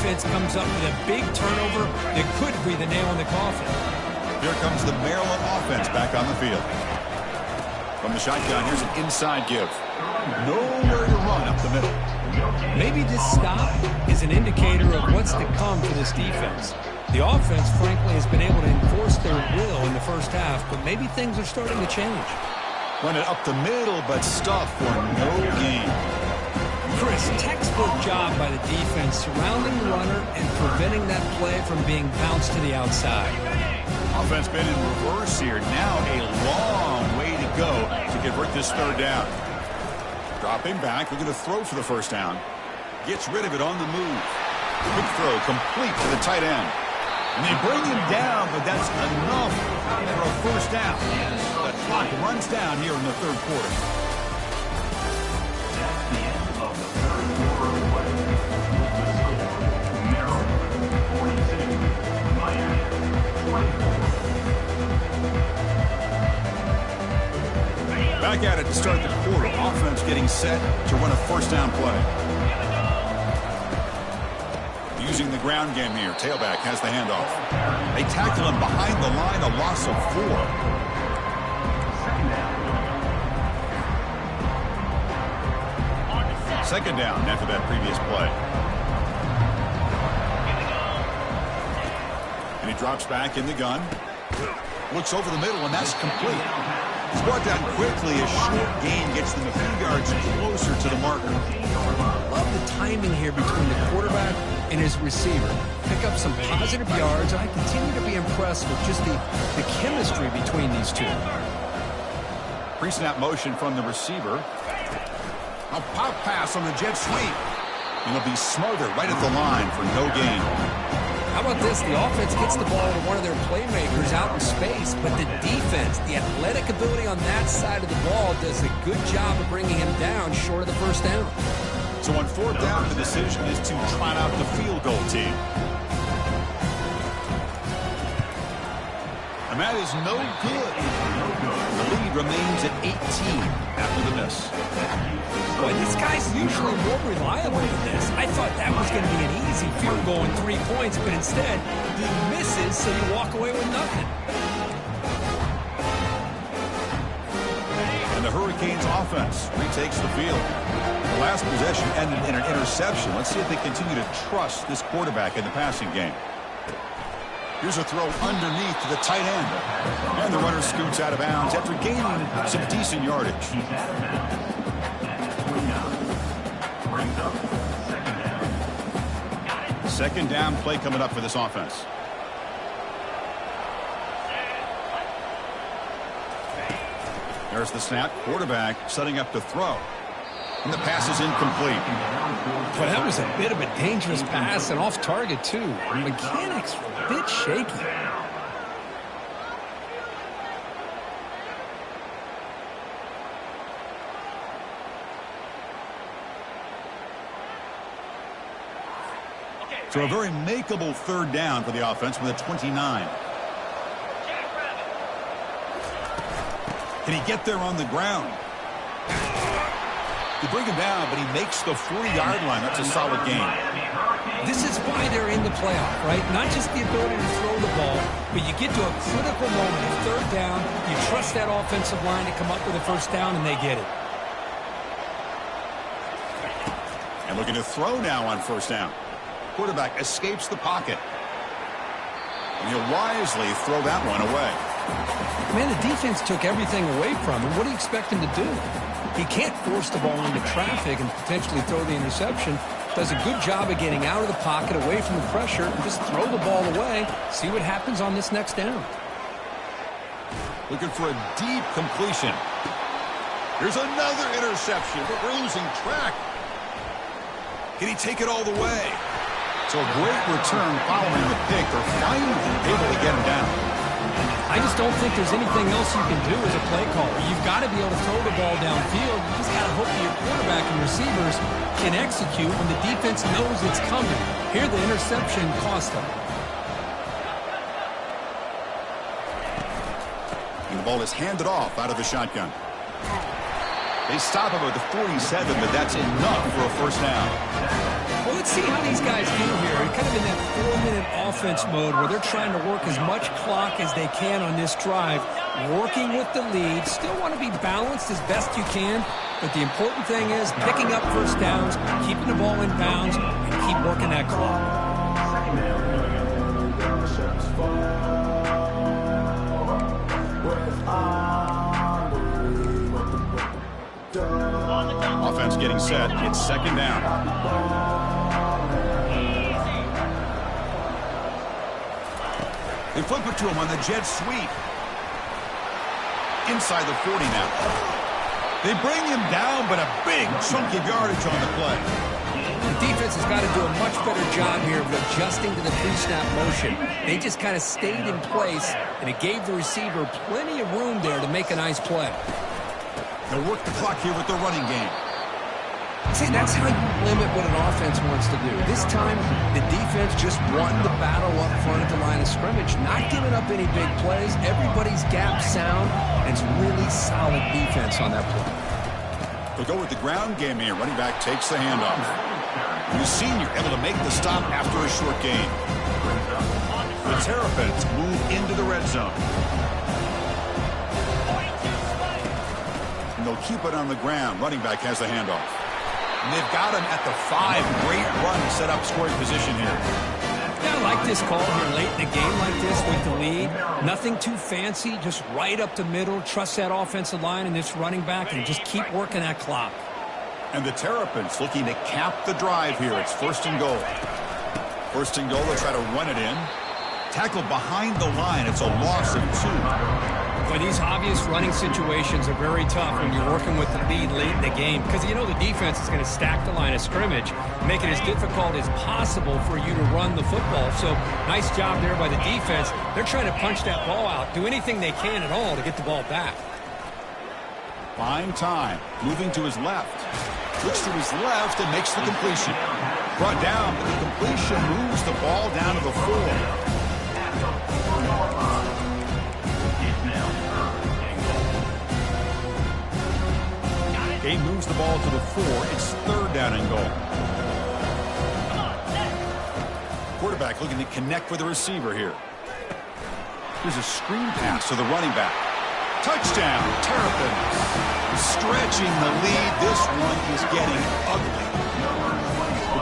defense comes up with a big turnover that could be the nail in the coffin. Here comes the Maryland offense back on the field. From the shotgun, here's an inside give. Nowhere to run up the middle. Maybe this stop is an indicator of what's to come for this defense. The offense, frankly, has been able to enforce their will in the first half, but maybe things are starting to change. Run it up the middle, but stuff for no gain. Chris, textbook job by the defense surrounding the runner and preventing that play from being bounced to the outside. Offense been in reverse here. Now a long way to go to convert this third down. Dropping back, looking to throw for the first down. Gets rid of it on the move. Quick throw complete to the tight end. And they bring him down, but that's enough for a first down. The clock runs down here in the third quarter. That's the end of the third quarter of play. Maryland 46, Miami 24. Back at it to start the quarter. Offense getting set to run a first down play. Using the ground game here. Tailback has the handoff. They tackle him behind the line, a loss of 4. Second down after that previous play. And he drops back in the gun. Looks over the middle, and that's complete. He's brought down quickly. A short gain gets them a few yards closer to the marker. Love the timing here between the quarterback and his receiver. Pick up some positive yards, and I continue to be impressed with just the chemistry between these two. Pre-snap motion from the receiver. A pop pass on the jet sweep. And he'll be smothered right at the line for no gain. How about this? The offense gets the ball to one of their playmakers out in space, but the defense, the athletic ability on that side of the ball does a good job of bringing him down short of the first down. So on fourth down, the decision is to trot out the field goal team. And that is no good. The lead remains at 18 after the miss. Boy, this guy's usually more reliable than this. I thought that was going to be an easy field goal in 3 points, but instead, he misses, so you walk away with nothing. And the Hurricanes offense retakes the field. The last possession ended in an interception. Let's see if they continue to trust this quarterback in the passing game. Here's a throw underneath to the tight end. And the runner scoots out of bounds after gaining some decent yardage. Second down play coming up for this offense. There's the snap. Quarterback setting up to throw. And the pass is incomplete. But that was a bit of a dangerous pass and off target, too. Mechanics were a bit shaky. So a very makeable third down for the offense with a 29. Can he get there on the ground? They bring him down, but he makes the 40-yard line. That's a solid game. This is why they're in the playoff, right? Not just the ability to throw the ball, but you get to a critical moment of third down, you trust that offensive line to come up with a first down, and they get it. And looking to throw now on first down. Quarterback escapes the pocket. And he'll wisely throw that one away. Man, the defense took everything away from him. What do you expect him to do? He can't force the ball into traffic and potentially throw the interception. Does a good job of getting out of the pocket, away from the pressure, and just throw the ball away. See what happens on this next down. Looking for a deep completion. Here's another interception, but we're losing track. Can he take it all the way? So a great return following the pick. They're finally able to get him down. I just don't think there's anything else you can do as a play caller. You've got to be able to throw the ball downfield. You just got to hope that your quarterback and receivers can execute when the defense knows it's coming. Here, the interception cost them. And the ball is handed off out of the shotgun. They stop him at the 47, but that's enough for a first down. Well, let's see how these guys do here. It kind in that 4-minute offense mode where they're trying to work as much clock as they can on this drive, working with the lead. Still want to be balanced as best you can, but the important thing is picking up first downs, keeping the ball in bounds, and keep working that clock. Second down. Offense getting set. It's second down. They flip it to him on the jet sweep. Inside the 40 now. They bring him down, but a big chunk of yardage on the play. The defense has got to do a much better job here of adjusting to the pre-snap motion. They just kind of stayed in place, and it gave the receiver plenty of room there to make a nice play. They'll work the clock here with the running game. See, that's how you limit what an offense wants to do. This time, the defense just won the battle up front at the line of scrimmage, not giving up any big plays. Everybody's gap sound, and it's really solid defense on that play. They'll go with the ground game here. Running back takes the handoff. The senior able to make the stop after a short gain. The Terrapins move into the red zone. And they'll keep it on the ground. Running back has the handoff. And they've got him at the 5. Great run to set up scoring position here. Yeah, I like this call here late in the game like this with the lead. Nothing too fancy, just right up the middle. Trust that offensive line and this running back and just keep working that clock. And the Terrapins looking to cap the drive here. It's first and goal. First and goal, they'll try to run it in. Tackled behind the line. It's a loss of 2. But these obvious running situations are very tough when you're working with the lead late in the game because you know the defense is going to stack the line of scrimmage, make it as difficult as possible for you to run the football. So nice job there by the defense. They're trying to punch that ball out, do anything they can at all to get the ball back. Fine time. Moving to his left. Looks to his left and makes the completion. Brought down, but the completion moves the ball down to the 4. He moves the ball to the 4. It's third down and goal. Quarterback looking to connect with the receiver here. Here's a screen pass to the running back. Touchdown, Terrapins. Stretching the lead. This one is getting ugly.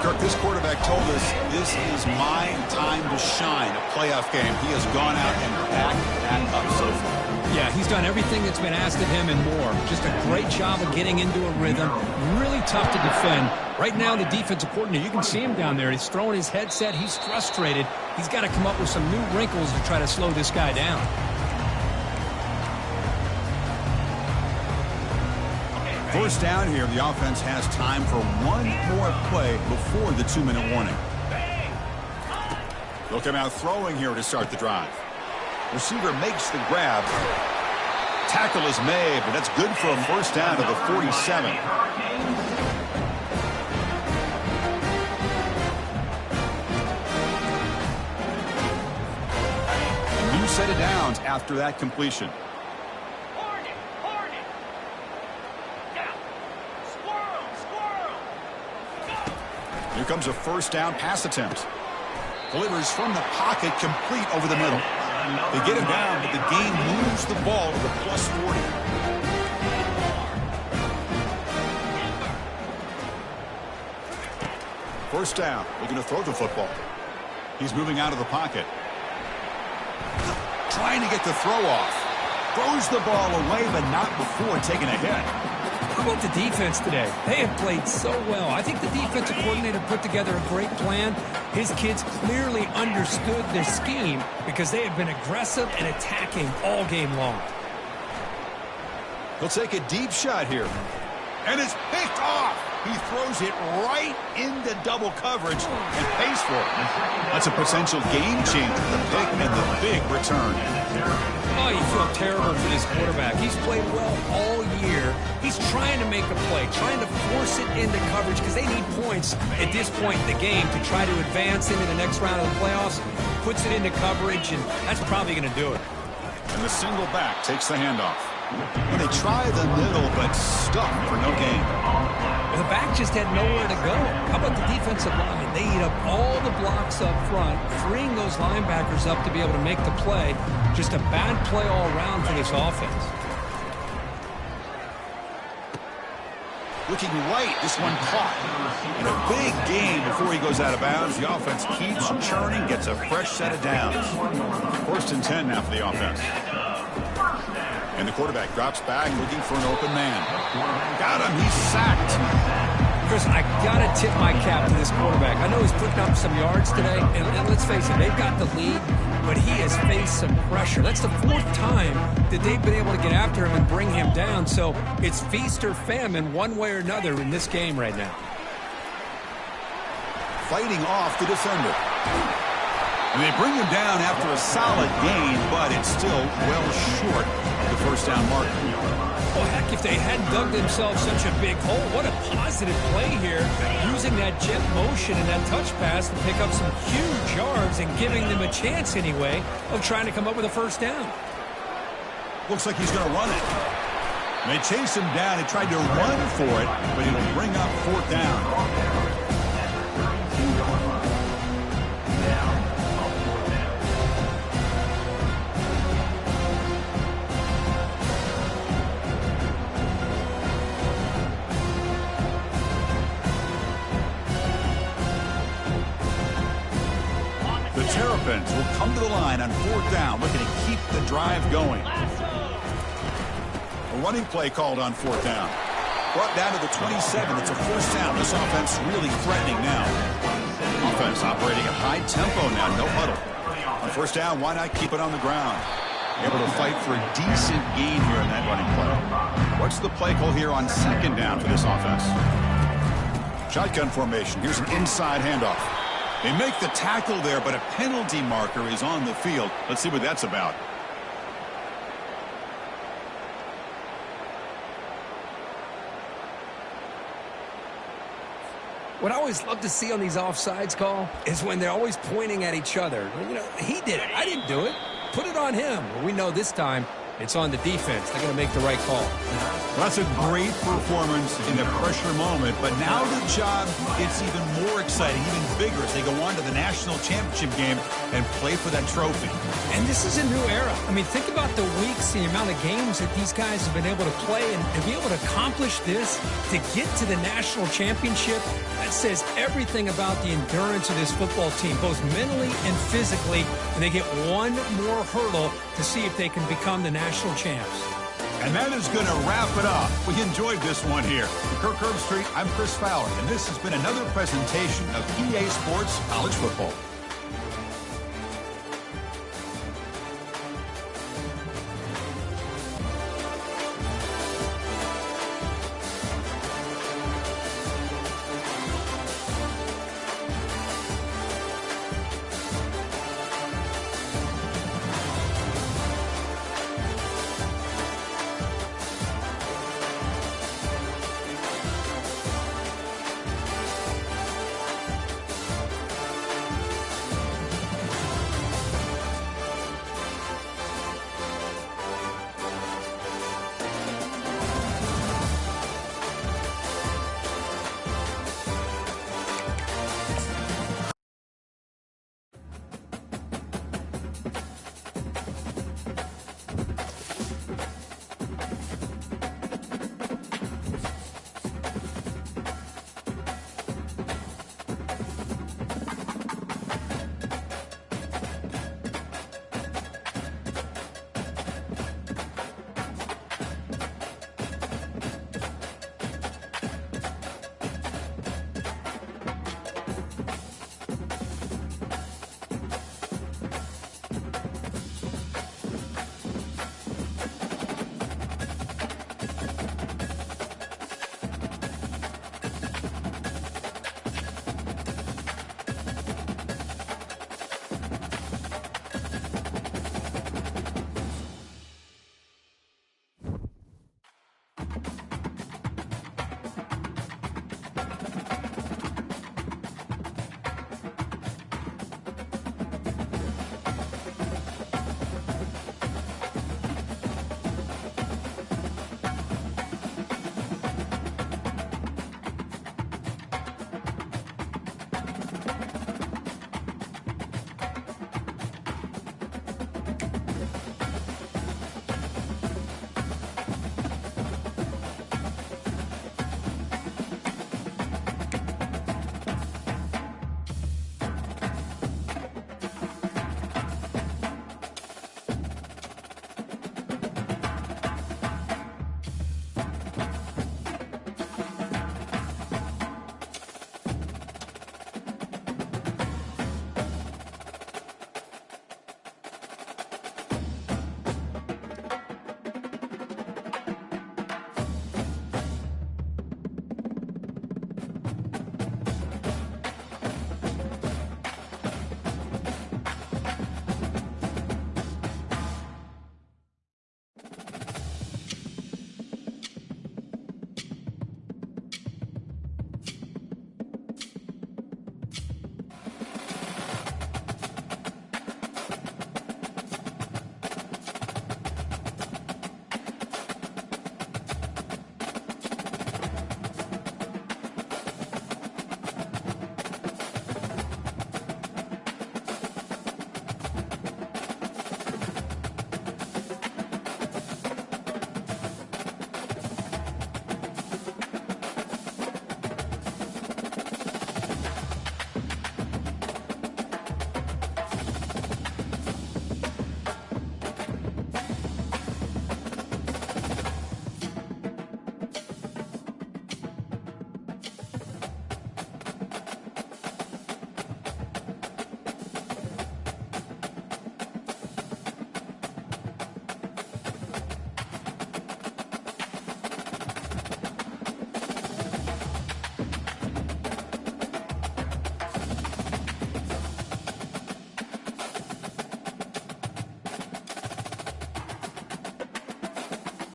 Kirk, this quarterback told us this is my time to shine, a playoff game. He has gone out and backed that up so far. Yeah, he's done everything that's been asked of him and more. Just a great job of getting into a rhythm. Really tough to defend. Right now, the defensive coordinator, you can see him down there. He's throwing his headset. He's frustrated. He's got to come up with some new wrinkles to try to slow this guy down. First down here, the offense has time for one more play before the 2-minute warning. They'll come out throwing here to start the drive. Receiver makes the grab. Tackle is made, but that's good for a first down to the 47. A new set of downs after that completion. Here comes a first down pass attempt. Delivers from the pocket, complete over the middle. They get him down, but the game moves the ball to the plus 40. First down, looking to throw the football. He's moving out of the pocket. Trying to get the throw off. Throws the ball away, but not before taking a hit. How about the defense today? They have played so well. I think the defensive coordinator put together a great plan. His kids clearly understood their scheme because they have been aggressive and attacking all game long. He'll take a deep shot here. And it's picked off. He throws it right into double coverage and pays for it. That's a potential game changer, the pick and the big return. Oh, you feel terrible for this quarterback. He's played well all year. He's trying to make a play, trying to force it into coverage because they need points at this point in the game to try to advance into the next round of the playoffs. Puts it into coverage, and that's probably going to do it. And the single back takes the handoff. When they try the middle, but stuck for no gain. The back just had nowhere to go. How about the defensive line? They eat up all the blocks up front, freeing those linebackers up to be able to make the play. Just a bad play all around for this offense. Looking right, this one caught. And a big gain before he goes out of bounds. The offense keeps churning, gets a fresh set of downs. 1st and 10 now for the offense. And the quarterback drops back, looking for an open man. Got him, he's sacked. Chris, I got to tip my cap to this quarterback. I know he's putting up some yards today, and let's face it, they've got the lead, but he has faced some pressure. That's the 4th time that they've been able to get after him and bring him down, so it's feast or famine one way or another in this game right now. Fighting off the defender. And they bring him down after a solid gain, but it's still well short of the 1st down marker. Well, heck, if they hadn't dug themselves such a big hole, what a positive play here, using that jet motion and that touch pass to pick up some huge yards and giving them a chance anyway of trying to come up with a 1st down. Looks like he's going to run it. And they chase him down. They tried to run for it, but it'll bring up 4th down. Terrapins will come to the line on 4th down, looking to keep the drive going. A running play called on 4th down. Brought down to the 27. It's a 1st down. This offense really threatening now. Offense operating at high tempo now, no huddle. On 1st down, why not keep it on the ground? Able to fight for a decent gain here in that running play. What's the play call here on 2nd down for this offense? Shotgun formation. Here's an inside handoff. They make the tackle there, but a penalty marker is on the field. Let's see what that's about. What I always love to see on these offsides call is when they're always pointing at each other. You know, he did it. I didn't do it. Put it on him. Well, we know this time it's on the defense. They're going to make the right call. Well, that's a great performance in a pressure moment, but now the job gets even more exciting, even bigger as they go on to the national championship game and play for that trophy. And this is a new era. I mean, think about the weeks, the amount of games that these guys have been able to play and be able to accomplish this, to get to the national championship. That says everything about the endurance of this football team, both mentally and physically, and they get one more hurdle to see if they can become the national champs. And that is going to wrap it up. We enjoyed this one here. For Kirk Herbstreit, I'm Chris Fowler, and this has been another presentation of EA Sports College Football.